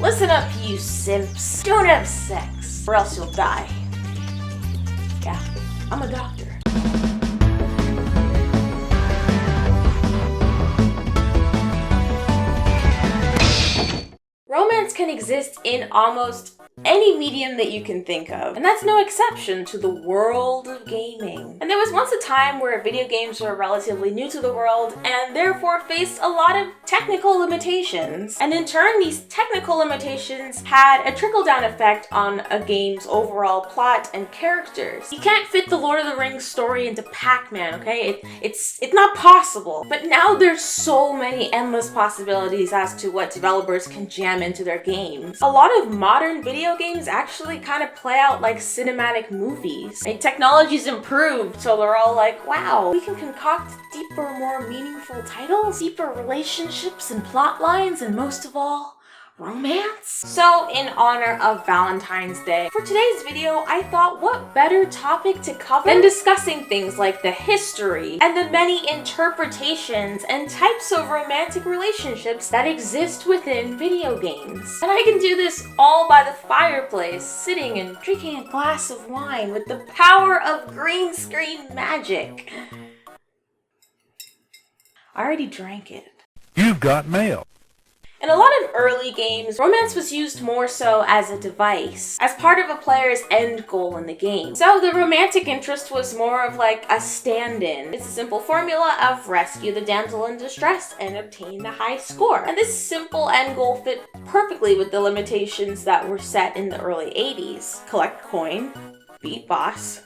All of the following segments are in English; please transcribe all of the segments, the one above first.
Listen up, you simps. Don't have sex, or else you'll die. Yeah, I'm a doctor. Romance can exist in almost any medium that you can think of, and that's no exception to the world of gaming. And there was once a time where video games were relatively new to the world and therefore faced a lot of technical limitations. And in turn, these technical limitations had a trickle-down effect on a game's overall plot and characters. You can't fit the Lord of the Rings story into Pac-Man, okay? It's not possible. But now there's so many endless possibilities as to what developers can jam into their games. A lot of modern video games actually kind of play out like cinematic movies. And technology's improved, so they're all like, wow, we can concoct deeper, more meaningful titles, deeper relationships and plot lines, and most of all, romance? So in honor of Valentine's Day, for today's video, I thought what better topic to cover than discussing things like the history and the many interpretations and types of romantic relationships that exist within video games. And I can do this all by the fireplace, sitting and drinking a glass of wine with the power of green screen magic. I already drank it. You've got mail. In a lot of early games, romance was used more so as a device, as part of a player's end goal in the game. So the romantic interest was more of like a stand-in. It's a simple formula of rescue the damsel in distress and obtain the high score. And this simple end goal fit perfectly with the limitations that were set in the early 80s. Collect coin, beat boss,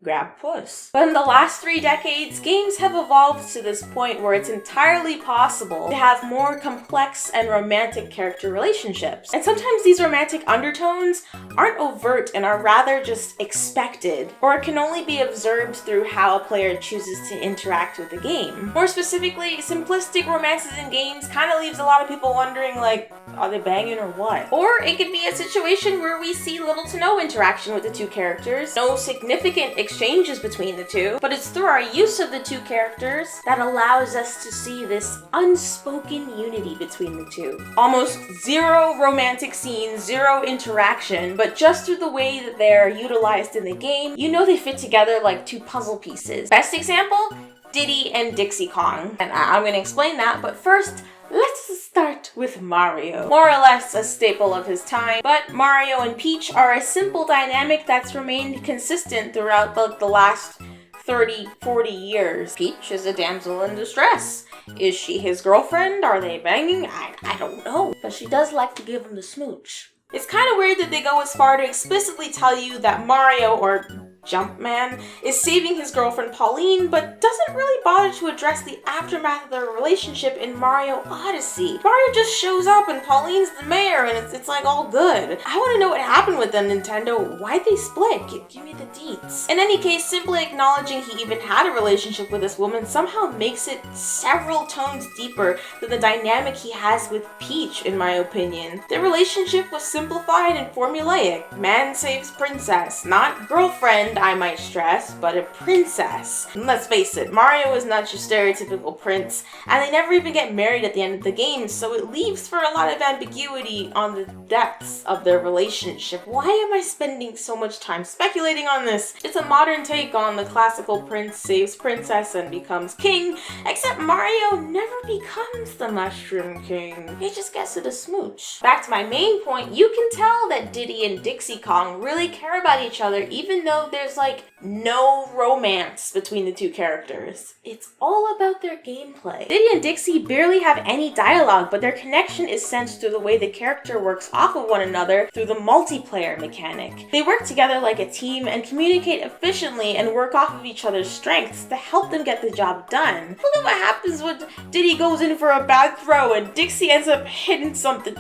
grab puss. But in the last 3 decades, games have evolved to this point where it's entirely possible to have more complex and romantic character relationships. And sometimes these romantic undertones aren't overt and are rather just expected, or can only be observed through how a player chooses to interact with the game. More specifically, simplistic romances in games kind of leaves a lot of people wondering, like, are they banging or what? Or it could be a situation where we see little to no interaction with the two characters, no significant exchanges between the two, but it's through our use of the two characters that allows us to see this unspoken unity between the two. Almost zero romantic scenes, zero interaction, but just through the way that they're utilized in the game, you know they fit together like two puzzle pieces. Best example? Diddy and Dixie Kong. And I'm gonna explain that, but first, let's start with Mario. More or less a staple of his time, but Mario and Peach are a simple dynamic that's remained consistent throughout the last 30, 40 years. Peach is a damsel in distress. Is she his girlfriend? Are they banging? I don't know. But she does like to give him the smooch. It's kind of weird that they go as far to explicitly tell you that Mario, or Jumpman, is saving his girlfriend Pauline, but doesn't really bother to address the aftermath of their relationship in Mario Odyssey. Mario just shows up and Pauline's the mayor and it's like all good. I want to know what happened with them, Nintendo. Why'd they split? Give me the deets. In any case, simply acknowledging he even had a relationship with this woman somehow makes it several tones deeper than the dynamic he has with Peach, in my opinion. Their relationship was simplified and formulaic. Man saves princess, not girlfriend, I might stress, but a princess. And let's face it, Mario is not your stereotypical prince, and they never even get married at the end of the game, so it leaves for a lot of ambiguity on the depths of their relationship. Why am I spending so much time speculating on this? It's a modern take on the classical prince saves princess and becomes king, except Mario never becomes the Mushroom King. He just gets to the smooch. Back to my main point, you can tell that Diddy and Dixie Kong really care about each other, even though there's like no romance between the two characters. It's all about their gameplay. Diddy and Dixie barely have any dialogue, but their connection is sensed through the way the character works off of one another through the multiplayer mechanic. They work together like a team and communicate efficiently and work off of each other's strengths to help them get the job done. Look at what happens when Diddy goes in for a bad throw and Dixie ends up hitting something.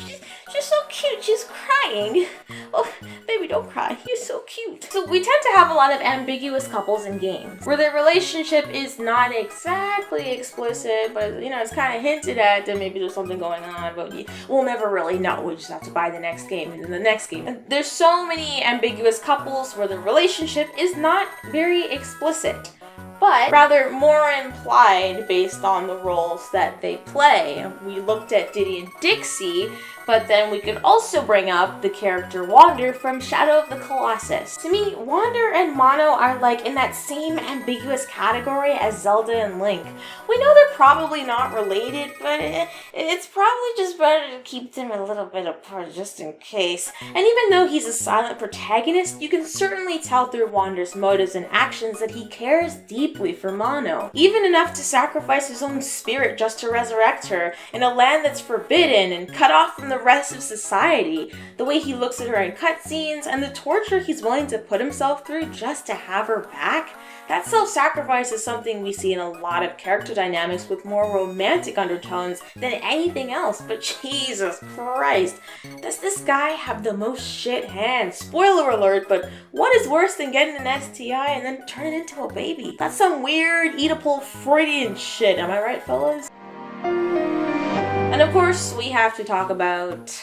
She's so cute, she's crying. Oh, baby, don't cry. You're so cute. So we tend to have a lot of ambiguous couples in games, where their relationship is not exactly explicit, but, you know, it's kind of hinted at that maybe there's something going on, but we'll never really know. We just have to buy the next game and then the next game. And there's so many ambiguous couples where the relationship is not very explicit, but rather more implied based on the roles that they play. We looked at Diddy and Dixie, But then we could also bring up the character Wander from Shadow of the Colossus. To me, Wander and Mono are like in that same ambiguous category as Zelda and Link. We know they're probably not related, but it's probably just better to keep them a little bit apart just in case. And even though he's a silent protagonist, you can certainly tell through Wander's motives and actions that he cares deeply for Mono, even enough to sacrifice his own spirit just to resurrect her in a land that's forbidden and cut off from the rest of society. The way he looks at her in cutscenes and the torture he's willing to put himself through just to have her back. That self-sacrifice is something we see in a lot of character dynamics with more romantic undertones than anything else, but Jesus Christ, does this guy have the most shit hands? Spoiler alert, but what is worse than getting an STI and then turning into a baby? That's some weird, Oedipal Freudian shit, am I right, fellas? And of course, we have to talk about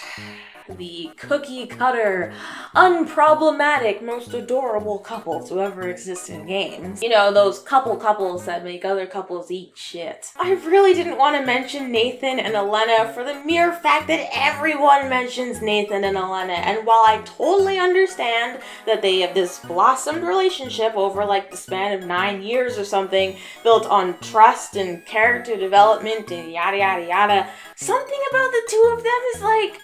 the cookie cutter, unproblematic, most adorable couples who ever exist in games. You know, those couples that make other couples eat shit. I really didn't want to mention Nathan and Elena for the mere fact that everyone mentions Nathan and Elena, and while I totally understand that they have this blossomed relationship over like the span of 9 years or something, built on trust and character development and yada yada yada, something about the two of them is like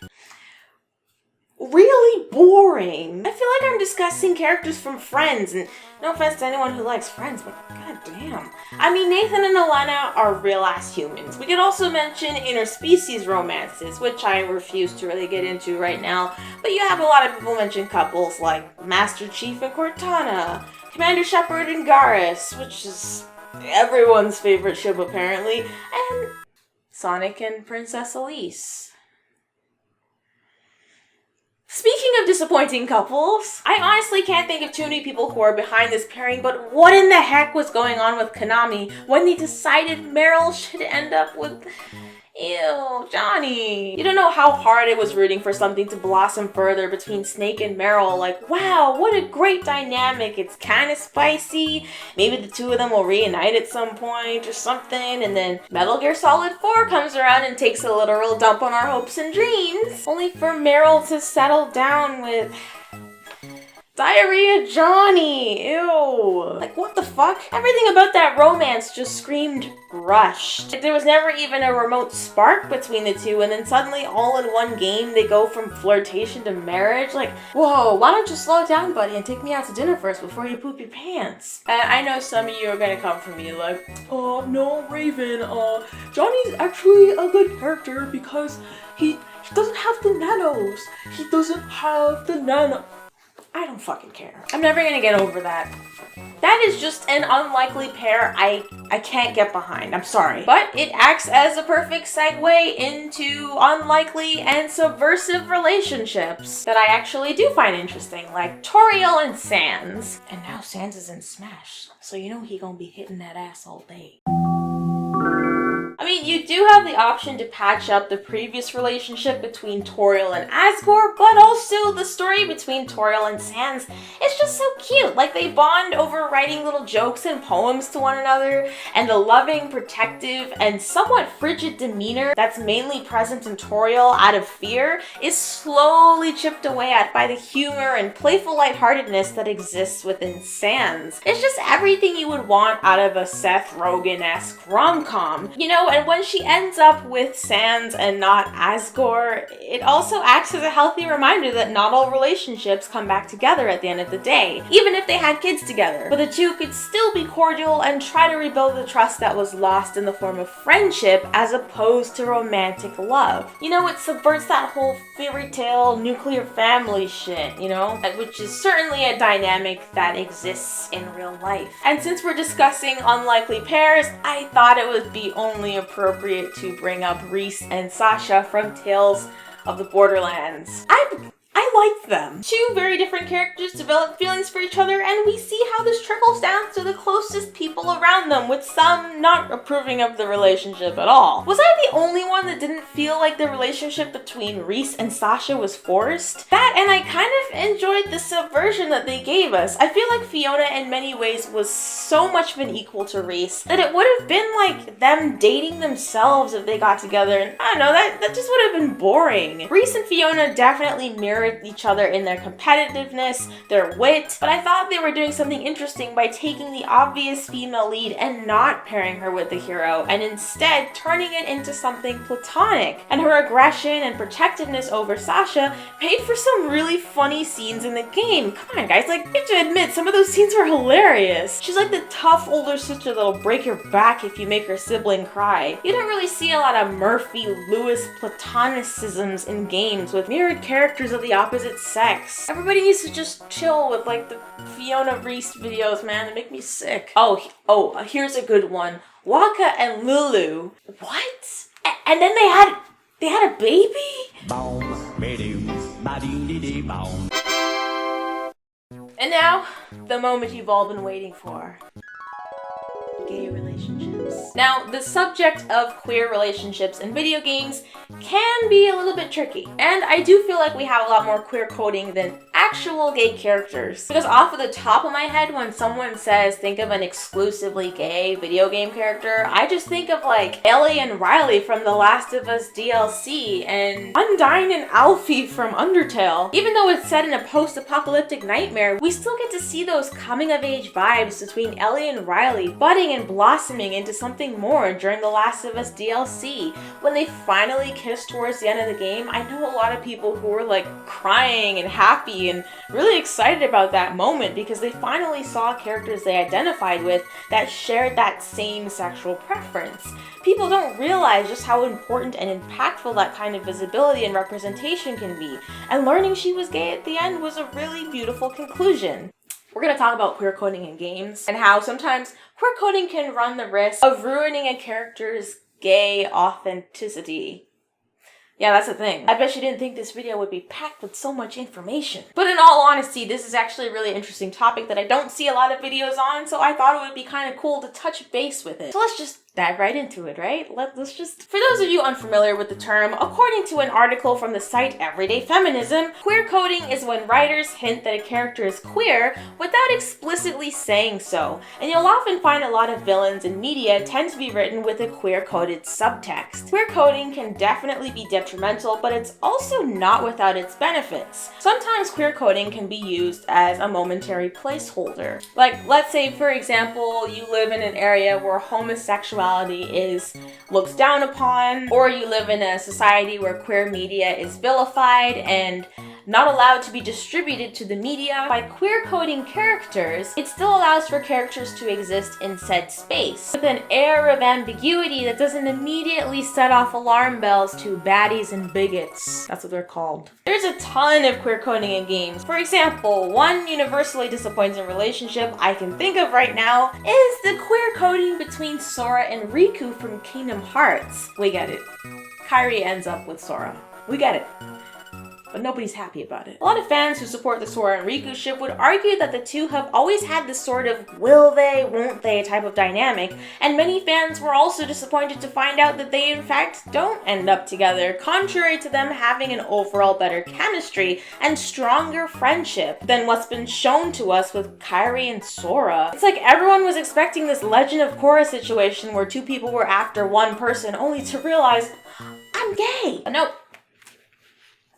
really boring. I feel like I'm discussing characters from Friends, and no offense to anyone who likes Friends, but goddamn. I mean, Nathan and Elena are real-ass humans. We could also mention Interspecies Romances, which I refuse to really get into right now, but you have a lot of people mention couples like Master Chief and Cortana, Commander Shepard and Garrus, which is everyone's favorite ship apparently, and Sonic and Princess Elise. Speaking of disappointing couples, I honestly can't think of too many people who are behind this pairing, but what in the heck was going on with Konami when they decided Meryl should end up with Johnny? You don't know how hard it was rooting for something to blossom further between Snake and Meryl. Like, wow, what a great dynamic. It's kind of spicy. Maybe the two of them will reunite at some point or something. And then Metal Gear Solid 4 comes around and takes a literal dump on our hopes and dreams. Only for Meryl to settle down with Diarrhea Johnny. Ew. Like, what the fuck? Everything about that romance just screamed rushed. Like, there was never even a remote spark between the two, and then suddenly all in one game they go from flirtation to marriage. Like, whoa, why don't you slow down, buddy, and take me out to dinner first before you poop your pants? And I know some of you are gonna come for me like, no, Raven, Johnny's actually a good character because he doesn't have the nanos. He doesn't have the nano. I don't fucking care. I'm never gonna get over that. That is just an unlikely pair I can't get behind. I'm sorry. But it acts as a perfect segue into unlikely and subversive relationships that I actually do find interesting, like Toriel and Sans. And now Sans is in Smash, so you know he gonna be hitting that ass all day. I mean, you do have the option to patch up the previous relationship between Toriel and Asgore, but also the story between Toriel and Sans is just so cute. Like, they bond over writing little jokes and poems to one another, and the loving, protective, and somewhat frigid demeanor that's mainly present in Toriel out of fear is slowly chipped away at by the humor and playful lightheartedness that exists within Sans. It's just everything you would want out of a Seth Rogen-esque rom-com. You know, and when she ends up with Sans and not Asgore, it also acts as a healthy reminder that not all relationships come back together at the end of the day, even if they had kids together. But the two could still be cordial and try to rebuild the trust that was lost in the form of friendship as opposed to romantic love. You know, it subverts that whole fairy tale nuclear family shit, you know, which is certainly a dynamic that exists in real life. And since we're discussing unlikely pairs, I thought it would be only appropriate to bring up Reese and Sasha from Tales of the Borderlands. I like them. Two very different characters develop feelings for each other, and we see how this trickles down to the closest people around them, with some not approving of the relationship at all. Was I the only one that didn't feel like the relationship between Reese and Sasha was forced? That, and I kind of enjoyed the subversion that they gave us. I feel like Fiona in many ways was so much of an equal to Reese that it would have been like them dating themselves if they got together, and I don't know, that just would have been boring. Reese and Fiona definitely mirrored each other in their competitiveness, their wit, but I thought they were doing something interesting by taking the obvious female lead and not pairing her with the hero, and instead turning it into something platonic. And her aggression and protectiveness over Sasha made for some really funny scenes in the game. Come on guys, like, you have to admit, some of those scenes were hilarious. She's like the tough older sister that'll break your back if you make her sibling cry. You don't really see a lot of Murphy Lewis platonicisms in games with mirrored characters of the opposite sex. Everybody needs to just chill with like the Fiona Reese videos, man. They make me sick. Oh, here's a good one. Waka and Lulu. What? And then they had a baby? And now, the moment you've all been waiting for. Gay relationships. Now, the subject of queer relationships in video games can be a little bit tricky, and I do feel like we have a lot more queer coding than actual gay characters. Because off of the top of my head, when someone says think of an exclusively gay video game character, I just think of like Ellie and Riley from The Last of Us DLC and Undyne and Alfie from Undertale. Even though it's set in a post-apocalyptic nightmare, we still get to see those coming-of-age vibes between Ellie and Riley budding and blossoming into something more during The Last of Us DLC. When they finally kissed towards the end of the game, I know a lot of people who were like crying and happy and really excited about that moment because they finally saw characters they identified with that shared that same sexual preference. People don't realize just how important and impactful that kind of visibility and representation can be, and learning she was gay at the end was a really beautiful conclusion. We're going to talk about queer coding in games and how sometimes queer coding can run the risk of ruining a character's gay authenticity. Yeah, that's the thing. I bet you didn't think this video would be packed with so much information. But in all honesty, this is actually a really interesting topic that I don't see a lot of videos on, so I thought it would be kind of cool to touch base with it. So let's just dive right into it, right? Let's just... For those of you unfamiliar with the term, according to an article from the site Everyday Feminism, queer coding is when writers hint that a character is queer without explicitly saying so. And you'll often find a lot of villains in media tend to be written with a queer-coded subtext. Queer coding can definitely be detrimental, but it's also not without its benefits. Sometimes queer coding can be used as a momentary placeholder. Like, let's say, for example, you live in an area where homosexuality is looked down upon, or you live in a society where queer media is vilified and not allowed to be distributed to the media. By queer coding characters, it still allows for characters to exist in said space, with an air of ambiguity that doesn't immediately set off alarm bells to baddies and bigots. That's what they're called. There's a ton of queer coding in games. For example, one universally disappointing relationship I can think of right now is the queer coding between Sora and Riku from Kingdom Hearts. We get it. Kairi ends up with Sora. We get it. But nobody's happy about it. A lot of fans who support the Sora and Riku ship would argue that the two have always had this sort of will they, won't they type of dynamic, and many fans were also disappointed to find out that they in fact don't end up together, contrary to them having an overall better chemistry and stronger friendship than what's been shown to us with Kairi and Sora. It's like everyone was expecting this Legend of Korra situation where two people were after one person only to realize, I'm gay. But nope.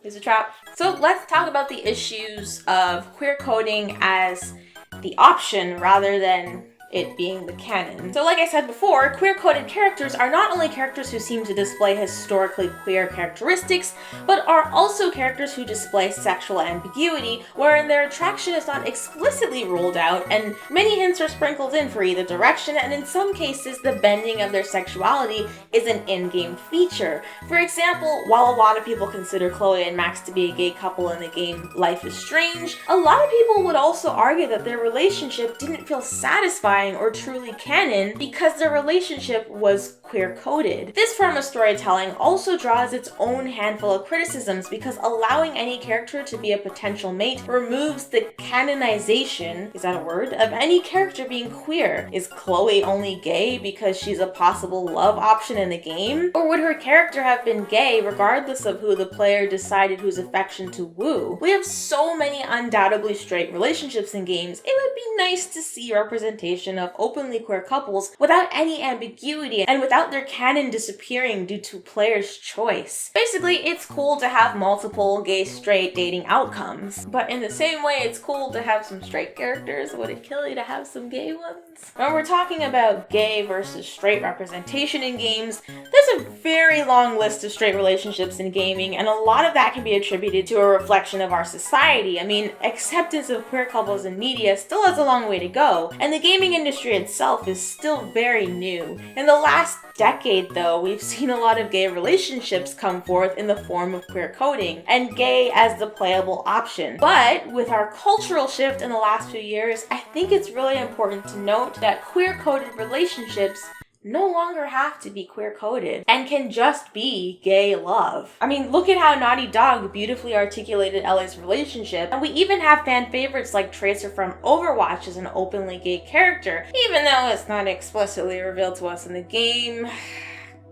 It's a trap. So let's talk about the issues of queer coding as the option rather than it being the canon. So like I said before, queer-coded characters are not only characters who seem to display historically queer characteristics, but are also characters who display sexual ambiguity, wherein their attraction is not explicitly ruled out, and many hints are sprinkled in for either direction, and in some cases, the bending of their sexuality is an in-game feature. For example, while a lot of people consider Chloe and Max to be a gay couple in the game Life is Strange, a lot of people would also argue that their relationship didn't feel satisfying or truly canon because their relationship was queer-coded. This form of storytelling also draws its own handful of criticisms because allowing any character to be a potential mate removes the canonization, is that a word, of any character being queer. Is Chloe only gay because she's a possible love option in the game? Or would her character have been gay regardless of who the player decided whose affection to woo? We have so many undoubtedly straight relationships in games, it would be nice to see representation of openly queer couples without any ambiguity and without their canon disappearing due to players' choice. Basically, it's cool to have multiple gay-straight dating outcomes, but in the same way it's cool to have some straight characters, would it kill you to have some gay ones? When we're talking about gay versus straight representation in games, there's a very long list of straight relationships in gaming, and a lot of that can be attributed to a reflection of our society. I mean, acceptance of queer couples in media still has a long way to go, and the gaming industry itself is still very new. In the last decade, though, we've seen a lot of gay relationships come forth in the form of queer coding, and gay as the playable option. But with our cultural shift in the last few years, I think it's really important to note that queer-coded relationships no longer have to be queer-coded and can just be gay love. I mean, look at how Naughty Dog beautifully articulated Ellie's relationship, and we even have fan favorites like Tracer from Overwatch as an openly gay character, even though it's not explicitly revealed to us in the game.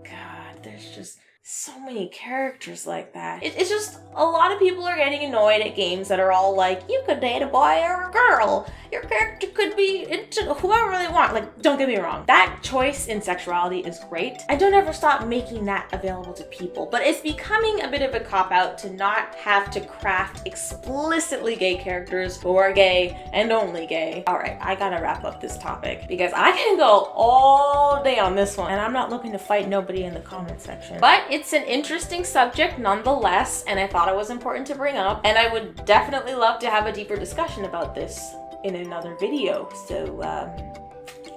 God, there's just so many characters like that. It's just, a lot of people are getting annoyed at games that are all like, you could date a boy or a girl. Your character could be into whoever they want. Like, don't get me wrong. That choice in sexuality is great. I don't ever stop making that available to people, but it's becoming a bit of a cop-out to not have to craft explicitly gay characters who are gay and only gay. All right, I gotta wrap up this topic because I can go all day on this one, and I'm not looking to fight nobody in the comment section. But it's an interesting subject nonetheless, and I thought it was important to bring up, and I would definitely love to have a deeper discussion about this in another video. So,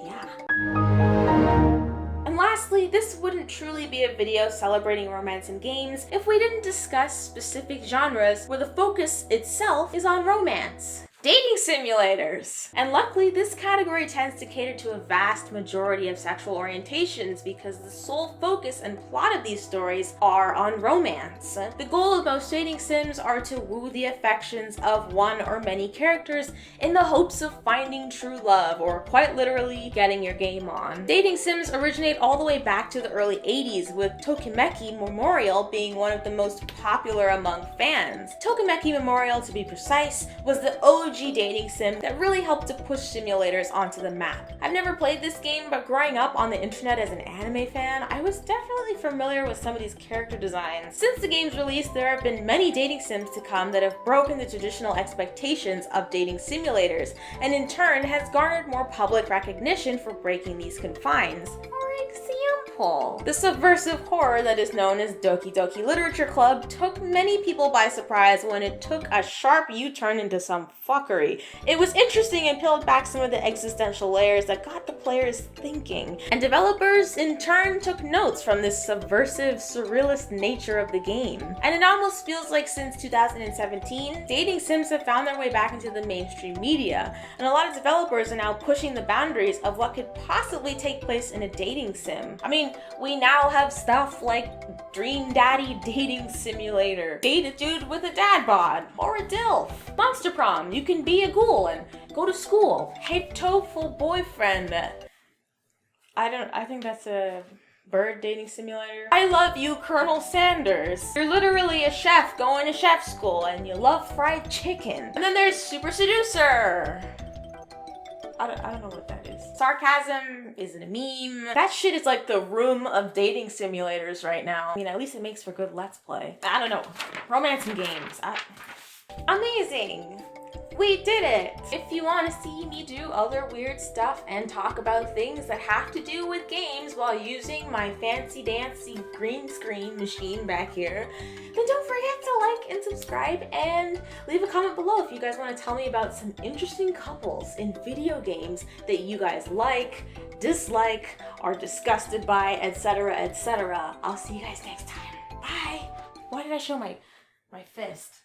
yeah. And lastly, this wouldn't truly be a video celebrating romance in games if we didn't discuss specific genres where the focus itself is on romance. Dating simulators! And luckily, this category tends to cater to a vast majority of sexual orientations because the sole focus and plot of these stories are on romance. The goal of most dating sims are to woo the affections of one or many characters in the hopes of finding true love, or quite literally, getting your game on. Dating sims originate all the way back to the early 80s, with Tokimeki Memorial being one of the most popular among fans. Tokimeki Memorial, to be precise, was the OG dating sim that really helped to push simulators onto the map. I've never played this game, but growing up on the internet as an anime fan, I was definitely familiar with some of these character designs. Since the game's release, there have been many dating sims to come that have broken the traditional expectations of dating simulators, and in turn has garnered more public recognition for breaking these confines. For example, the subversive horror that is known as Doki Doki Literature Club took many people by surprise when it took a sharp U-turn into some fuckery. It was interesting and peeled back some of the existential layers that got the players thinking, and developers in turn took notes from this subversive, surrealist nature of the game. And it almost feels like since 2017, dating sims have found their way back into the mainstream media, and a lot of developers are now pushing the boundaries of what could possibly take place in a dating sim. I mean, we now have stuff like Dream Daddy Dating Simulator, date a dude with a dad bod, or a DILF. Monster Prom, you can be a ghoul and go to school. Hey, Tofu boyfriend. I think that's a bird dating simulator. I love you, Colonel Sanders. You're literally a chef going to chef school and you love fried chicken. And then there's Super Seducer. I don't know what that is. Sarcasm, is it a meme? That shit is like the room of dating simulators right now. I mean, at least it makes for good Let's Play. I don't know. Romance in games. Amazing! We did it! If you want to see me do other weird stuff and talk about things that have to do with games while using my fancy dancy green screen machine back here, then don't forget to like and subscribe and leave a comment below if you guys want to tell me about some interesting couples in video games that you guys like, dislike, are disgusted by, etc, etc. I'll see you guys next time. Bye! Why did I show my fist?